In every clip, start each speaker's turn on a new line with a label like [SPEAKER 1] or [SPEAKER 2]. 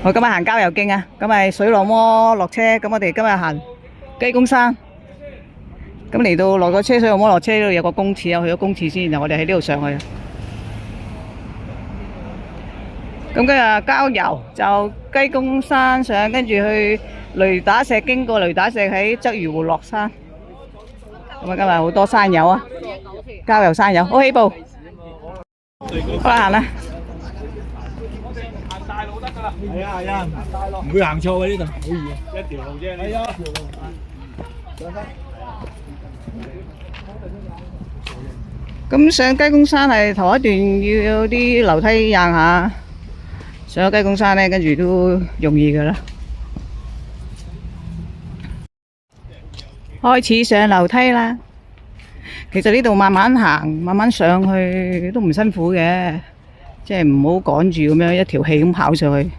[SPEAKER 1] 我今日行郊遊徑啊，咁係水浪摩落車，咁我哋今日行雞公山。咁嚟到落咗車，水浪摩落車呢度有個公廁啊，去咗公廁先，然後我哋喺呢度上去。咁今日郊遊就雞公山上，跟住去雷打石，經過雷打石喺鰂魚湖落山。咁啊，今日好多山友啊，郊遊山友，好起步，好啦行啦。
[SPEAKER 2] 大路得㗎啦，係啊係啊，唔會行錯嘅呢度，好易啊，一條路啫，係啊，一條路。
[SPEAKER 1] 咁上雞公山係頭一段要有啲樓梯行下，上咗雞公山呢，跟住都容易㗎啦。開始上樓梯啦，其實呢度慢慢行，慢慢上去都唔辛苦嘅。即係唔好趕住咁樣一條氣咁跑上去，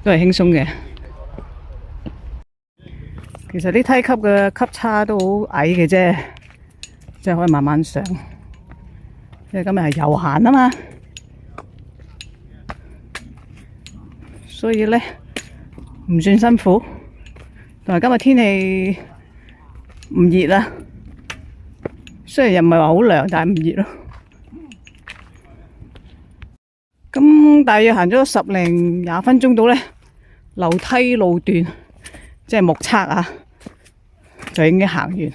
[SPEAKER 1] 都係輕鬆嘅。其實啲梯級嘅級差都好矮嘅啫，即係可以慢慢上。因為今日係遊行啊嘛，所以呢唔算辛苦。同埋今日天氣唔熱啊，雖然又唔係話好涼，但係唔熱咯。咁大約行咗10零20分鐘到呢，樓梯路段即係目測啊，就已經行完。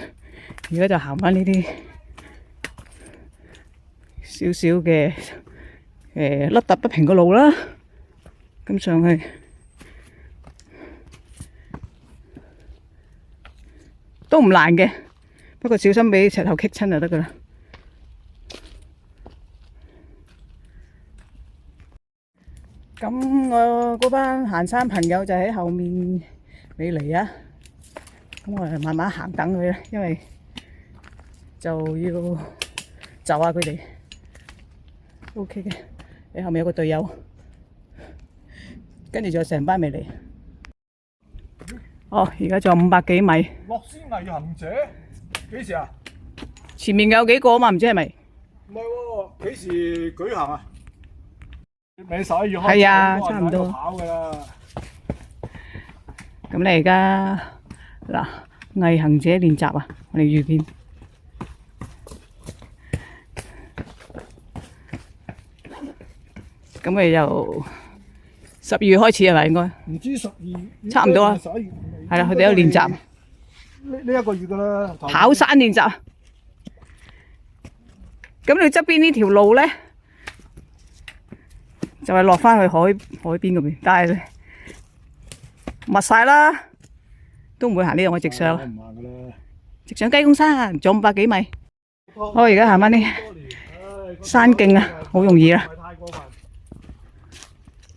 [SPEAKER 1] 而家就行返呢啲少少嘅凹凸不平嘅路啦，咁上去都唔難嘅，不過小心俾石頭棘親就得㗎喇。咁我嗰班行山朋友就喺後面未嚟啊，咁我哋慢慢行等佢啦，因為就要就下佢哋 OK 嘅。你後面有個隊友，跟住仲有成班未嚟。哦，而家仲有500幾米。
[SPEAKER 2] 樂施毅行者幾時啊？
[SPEAKER 1] 前面有幾個啊嘛，唔知係咪？
[SPEAKER 2] 唔係喎，幾時舉行啊？尾11月開始，
[SPEAKER 1] 係啊，差唔多。
[SPEAKER 2] 跑㗎啦。
[SPEAKER 1] 咁你而家嗱毅行者練習啊，我哋預見。咁咪由12月開始係咪應該？
[SPEAKER 2] 唔知12月。
[SPEAKER 1] 差唔多啊。
[SPEAKER 2] 11月。
[SPEAKER 1] 係啦，佢哋有練習。
[SPEAKER 2] 呢一個月㗎啦。
[SPEAKER 1] 跑山練習。咁你側邊呢條路咧？就係落返去海邊嗰邊，但係密晒啦，都唔會行呢度，我直上。
[SPEAKER 2] 唔行㗎啦。
[SPEAKER 1] 直上雞公山，仲500幾米。我而家行返啲山徑啊，好容易啦，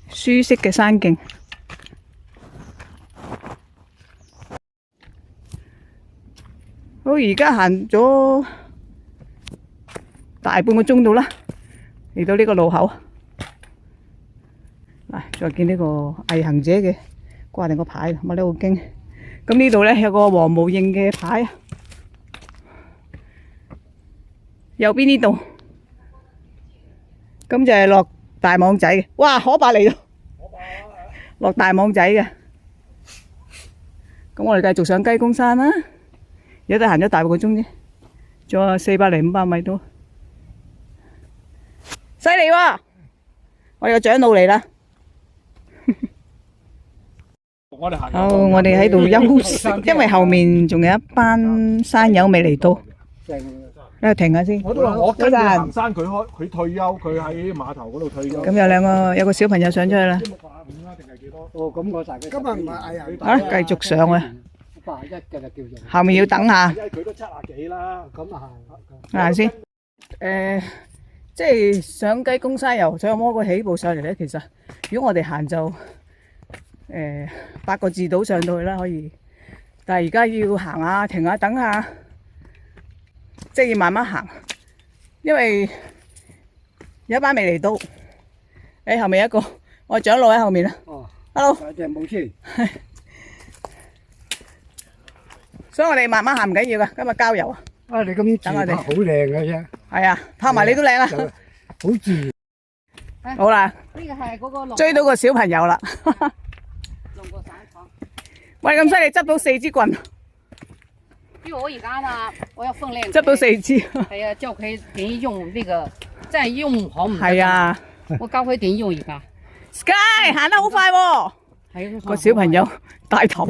[SPEAKER 1] 舒適嘅山徑。好，而家行咗大半個鐘到啦，嚟到呢個路口。再見呢個毅行者嘅掛定個牌，乜都好驚。咁呢度咧有個黃無認嘅牌，右邊呢度，咁就係落大網仔嘅。哇，可伯嚟到，落大網仔嘅。咁我哋繼續上雞公山啦，而家都行咗大半個鐘啫，仲有400零500米到，犀利喎！我哋個長老嚟啦。好，我哋喺度休息，因為後面仲有一班山友未嚟到，喺度停下先。
[SPEAKER 2] 我都話我跟住行山，佢退休，佢喺碼頭嗰度退休。
[SPEAKER 1] 咁有個小朋友上咗去啦。
[SPEAKER 3] 哦，咁我大概今日唔係毅行。
[SPEAKER 1] 啊，繼續上啊
[SPEAKER 3] 81嘅就叫做。
[SPEAKER 1] 後面要等下。
[SPEAKER 2] 因為佢都70幾啦。
[SPEAKER 3] 咁啊
[SPEAKER 1] 係。行先。即係上雞公山由上摩個起步上嚟咧，其實如果我哋行就8個字到上到去啦，可以。但係而家要行下停下等下，即係要慢慢行，因為有一班未嚟到。後面有一個，我長老喺後面啦。
[SPEAKER 3] 哦
[SPEAKER 1] Hello。
[SPEAKER 3] 隻冇先。
[SPEAKER 1] 所以我哋慢慢行唔緊要噶，今日郊遊啊。
[SPEAKER 3] 啊，你咁
[SPEAKER 1] 等我哋
[SPEAKER 3] 好靚嘅啫。
[SPEAKER 1] 係啊，拍埋你都靚啊。
[SPEAKER 3] 好自然。
[SPEAKER 1] 好啦，
[SPEAKER 4] 呢個係嗰個
[SPEAKER 1] 追到個小朋友啦。
[SPEAKER 4] 龍角散廠。
[SPEAKER 1] 喂，咁犀利，執到4支棍，
[SPEAKER 4] 因為我而家呢，我要訓練佢。
[SPEAKER 1] 執到4支。
[SPEAKER 4] 係啊，教佢點用呢個，真係用好唔得。
[SPEAKER 1] 係啊，
[SPEAKER 4] 我教佢點用而家。
[SPEAKER 1] Sky 行得好快喎，
[SPEAKER 4] 係
[SPEAKER 1] 個小朋友帶頭，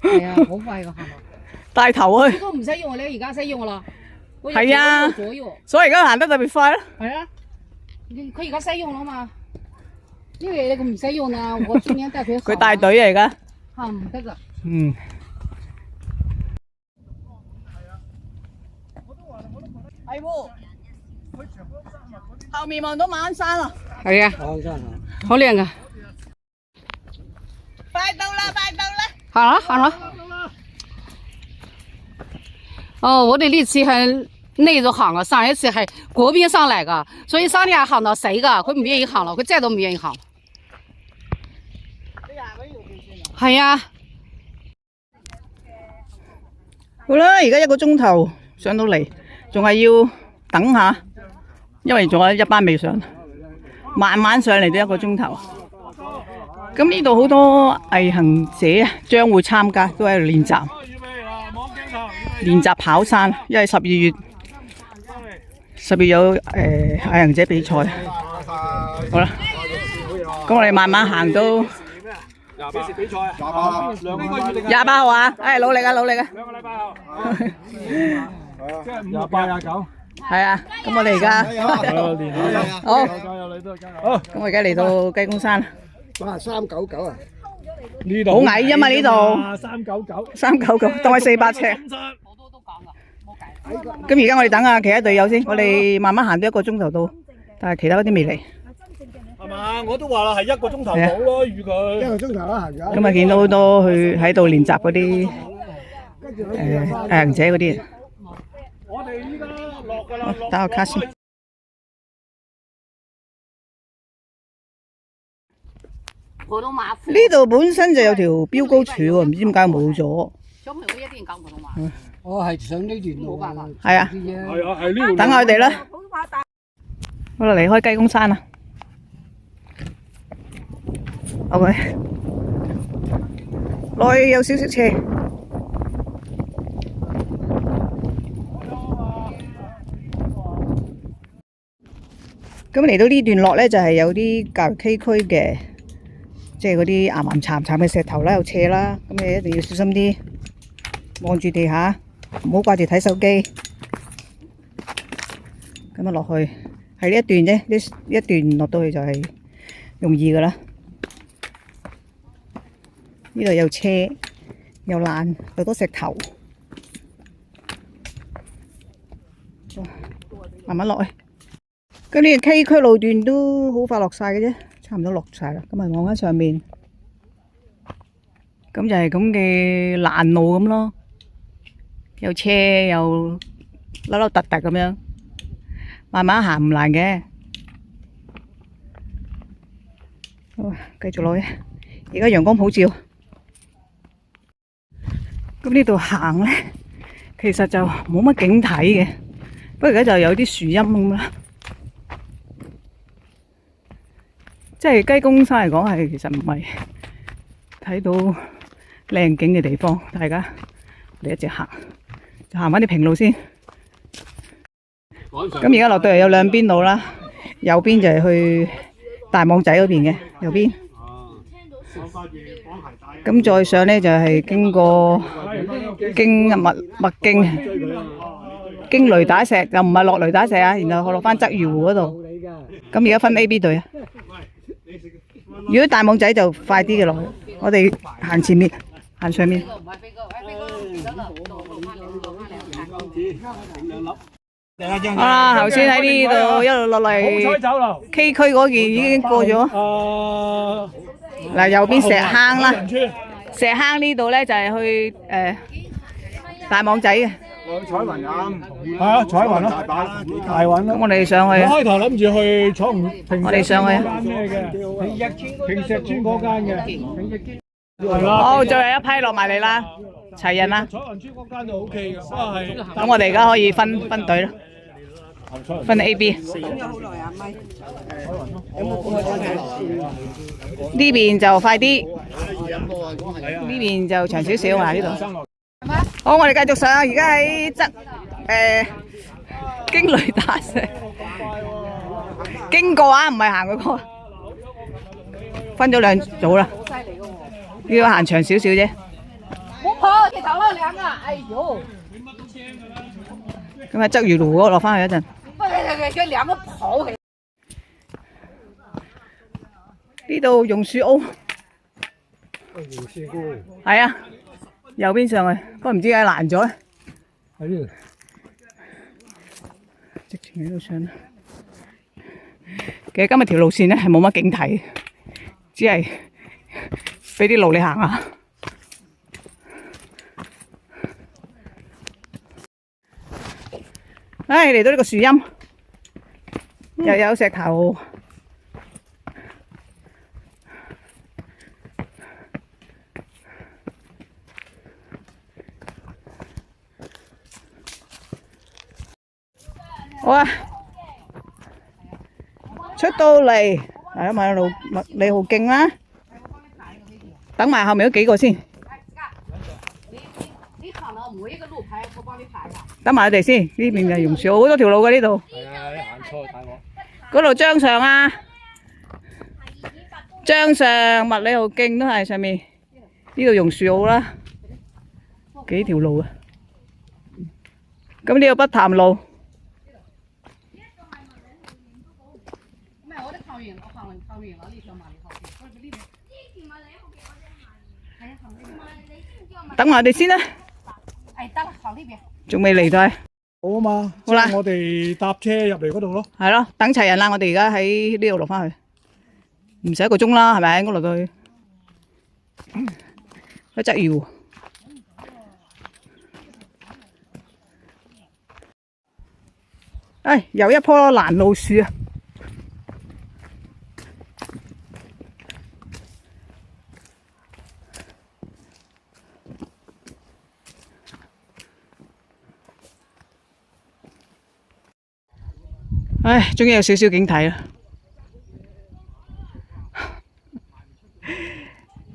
[SPEAKER 4] 係啊，好快個行路。
[SPEAKER 1] 帶頭去，
[SPEAKER 4] 呢個唔使用，你而家識用啦。
[SPEAKER 1] 係啊
[SPEAKER 4] 左右。
[SPEAKER 1] 所以而家行得特別快咯。
[SPEAKER 4] 係啊，佢而家識用啦嘛。因為你唔使用啊，我今年帶佢。
[SPEAKER 1] 佢帶隊啊而家。
[SPEAKER 4] 嚇唔得㗎。
[SPEAKER 1] 嗯。係喎，後面望到馬鞍山啦。
[SPEAKER 4] 係啊，
[SPEAKER 3] 馬鞍山啊，
[SPEAKER 4] 好靚㗎。
[SPEAKER 1] 快到啦，快到啦！
[SPEAKER 4] 好了好了。哦，我哋呢次係內陸行啊，上一次係嗰邊上嚟噶，所以上年行到死噶，佢唔願意行咯，佢真係都唔願意行。係啊。
[SPEAKER 1] 好啦，而家1個鐘頭上到嚟，仲係要等下，因為仲有一班未上，慢慢上嚟都1個鐘頭。咁呢度好多毅行者將會參加，都喺度練習。練習跑山，因為12月有毅行者比賽。好啦，咁我哋慢慢行到
[SPEAKER 2] 幾時比賽啊
[SPEAKER 1] 28號啊！誒，努力啊，努力啊！
[SPEAKER 2] 2個禮拜後。即係28、29。
[SPEAKER 1] 係啊，咁我哋而家好，
[SPEAKER 2] 加油，你都加油。
[SPEAKER 1] 咁我而家嚟到雞公山。
[SPEAKER 3] 哇，399啊！
[SPEAKER 2] 呢度
[SPEAKER 1] 好矮啫嘛呢度
[SPEAKER 2] 399。
[SPEAKER 1] 399，當係400尺。
[SPEAKER 4] 好多都講噶，冇計。
[SPEAKER 1] 咁而家我哋等下其他隊友先，我哋慢慢行到1個鐘頭到，但係其他嗰啲未嚟。
[SPEAKER 2] 係嘛？我都話啦，係1個鐘頭到咯，預佢。
[SPEAKER 3] 1個鐘頭啦，行緊。
[SPEAKER 1] 咁啊，見到好多去喺度練習嗰啲毅行者嗰啲。
[SPEAKER 2] 我哋依家落㗎啦，
[SPEAKER 1] 打個卡先。
[SPEAKER 4] 普通話。
[SPEAKER 1] 呢度本身就有條標高柱喎，唔知點解冇咗。
[SPEAKER 4] 小朋友一定講普通話。
[SPEAKER 3] 我係上呢段路啊。
[SPEAKER 1] 係啊，
[SPEAKER 2] 係啊，係呢度。
[SPEAKER 1] 等下佢哋啦。好啦，離開雞公山啦。OK， 內有少少斜。咁嚟到呢段落咧，就係有啲教育區區嘅，即係嗰啲岩岩巉巉嘅石頭啦，又斜啦，咁你一定要小心啲，望住地下，唔好掛住睇手機。咁啊落去係呢一段啫，呢一段落到去就係容易噶啦。呢度又斜又爛，又多石頭，慢慢落去。咁呢個崎嶇路段都好快落晒嘅啫，差唔多落晒啦。咁啊望翻上面，咁就係咁嘅爛路咁咯，又斜又凹凹凸凸咁樣，慢慢行唔難嘅。好，繼續落去。而家陽光普照，咁呢度行咧，其實就冇乜景睇嘅，不過而家就有啲樹蔭咁啦。即係雞公山嚟講係其實唔係睇到靚景嘅地方，大家我哋一直行，就行翻啲平路先。咁而家落到嚟有兩邊路啦，右邊就係去大網仔嗰邊嘅右邊。咁再上呢，就係經過經麥徑，經雷打石就唔係落雷打石啊，然後落翻鰂魚湖嗰度。咁而家分 A、B 隊啊。如果大網仔就快啲嘅落去，我哋行前面，行上面。啊！頭先喺呢度一路落嚟，崎嶇嗰件已經過咗。嗱，右邊石坑啦，石坑呢度咧就係去大網仔嘅。
[SPEAKER 2] 彩雲飲，係啊，彩雲咯，大雲咯。
[SPEAKER 1] 咁我哋上去。
[SPEAKER 2] 我開頭諗住去彩虹平
[SPEAKER 1] 我哋上去
[SPEAKER 2] 間咩嘅？平石村嗰間嘅。係啦。
[SPEAKER 1] 好，最後一批落埋嚟啦，齊人啦。
[SPEAKER 2] 彩雲村嗰間就 OK 嘅，不過係。
[SPEAKER 1] 咁我哋而家可以分隊啦。分 A、B。呢邊就快啲，呢邊就長少少啊！呢度。好，我哋繼續上，而家喺經雷打石，經過啊，唔係行嗰個。分咗兩組啦，要行長少少啫。
[SPEAKER 4] 我跑，你打了2個，哎呦！
[SPEAKER 1] 咁啊，鰂魚路嗰個落翻去一陣。
[SPEAKER 4] 這2個跑起。
[SPEAKER 1] 呢度榕樹澳。係啊，右邊上去，不過唔知點解爛咗。
[SPEAKER 3] 喺呢度。
[SPEAKER 1] 直情喺度上。其實今日條路線咧係冇乜景睇，只係俾啲路你行下。唉，嚟到呢個樹蔭，又有石頭。好啊，出到嚟，係啊，麥理浩徑啦。等埋後面嗰幾個先。
[SPEAKER 4] 你看到每一個路牌，我幫你排下。
[SPEAKER 1] 等埋佢哋先，呢邊就榕樹澳，好多條路嘅呢度。
[SPEAKER 2] 係啊，你行錯大鑊。
[SPEAKER 1] 嗰度張上啊，張上麥理浩徑都係上面，呢度榕樹澳啦，幾條路啊。咁呢個北潭路。等埋我哋先啦。
[SPEAKER 4] 哎，得啦，行呢邊。
[SPEAKER 1] 仲未嚟到。
[SPEAKER 3] 好啊嘛，
[SPEAKER 1] 好啦，
[SPEAKER 3] 我哋搭車入嚟嗰度咯。
[SPEAKER 1] 係咯，等齊人啦，我哋而家喺呢度落翻去，唔使1個鐘啦，係咪？我落到去。一隻搖。唉，又一棵蘭路樹啊！唉，終於有少少景睇啦！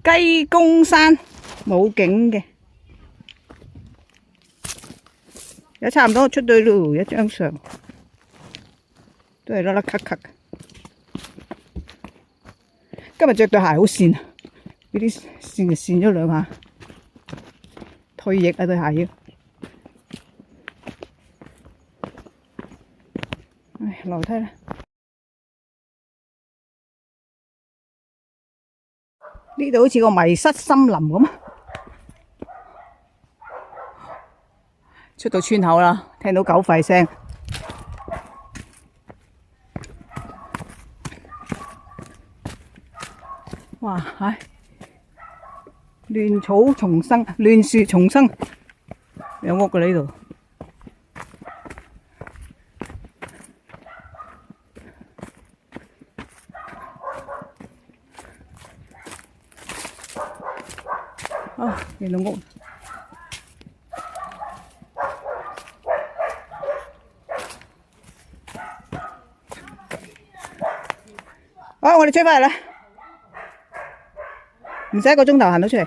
[SPEAKER 1] 雞公山冇景嘅，而家差唔多出到咯，一張相都係甩甩咳咳。今日着對鞋好跣啊！呢啲跣就跣咗2下，退役啊對鞋要。唉，樓梯啦。呢度好似個迷失森林咁啊！出到村口啦，聽到狗吠聲。哇！唉，亂草叢生，亂樹叢生，有屋嘅呢度。哦，見到屋。好，我哋出返嚟啦，唔使1個鐘頭行到出嚟。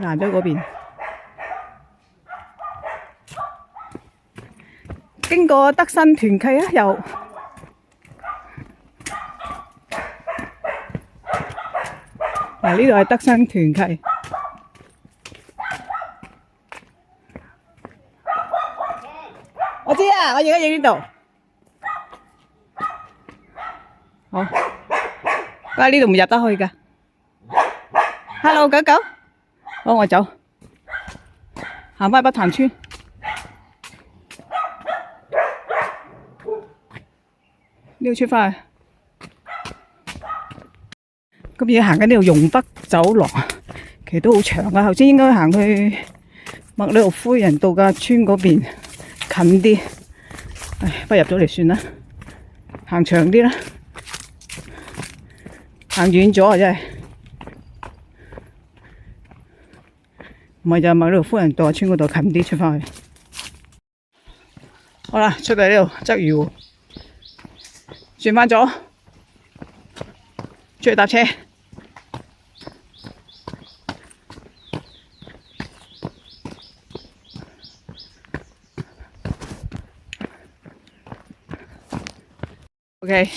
[SPEAKER 1] 行咗嗰邊，經過德新團契啊，又。呢度係德新團契，我知啊，我而家影呢度。好，不過呢度唔入得去㗎。Hello， 狗狗，好，我走，行返北潭村。呢度出返去。咁而家行緊呢條榕北走廊，其實都好長啊！頭先應該行去麥理浩夫人度假村嗰邊近啲，唉，不過入咗嚟算啦，行長啲啦，行遠咗啊！真係，唔係就係麥理浩夫人度假村嗰度近啲出返去。好啦，出到呢度鰂魚湖，轉翻左，出去搭車。OK，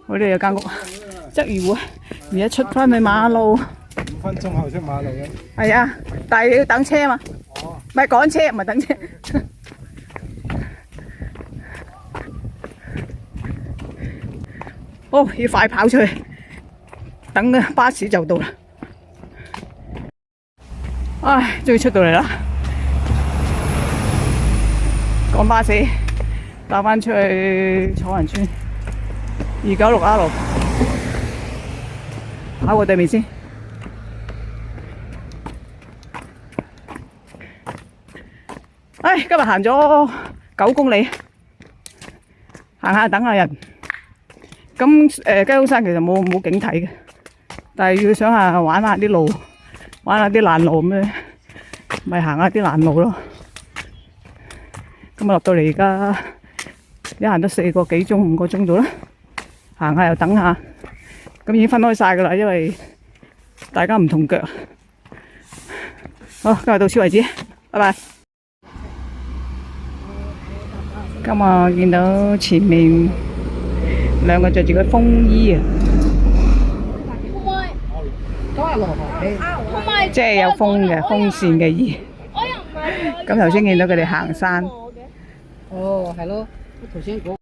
[SPEAKER 1] 我哋有間屋，鰂魚湖，而家出翻去馬路。
[SPEAKER 3] 5分鐘後出馬路嘅。
[SPEAKER 1] 係啊，但係你要等車嘛，唔係趕車，唔係等車。哦，要快跑出去，等嘅巴士就到啦。唉，終於出到嚟啦！趕巴士，搭翻出去彩雲村296R，跑過對面先。唉，今日行咗9公里，行下等下人。咁雞公山其實冇景睇嘅，但係要想下玩下啲路，玩下啲爛路咁樣，咪行下啲爛路咯。咁啊落到嚟而家，一行得4個幾鐘、5個鐘度啦，行下又等下，咁已經分開晒噶啦，因為大家唔同腳。好，今日到此為止，拜拜。今日見到前面兩個着住個風衣啊，即係有風嘅風扇嘅衣。咁頭先見到佢哋行山。
[SPEAKER 4] 哦，係咯，頭先講。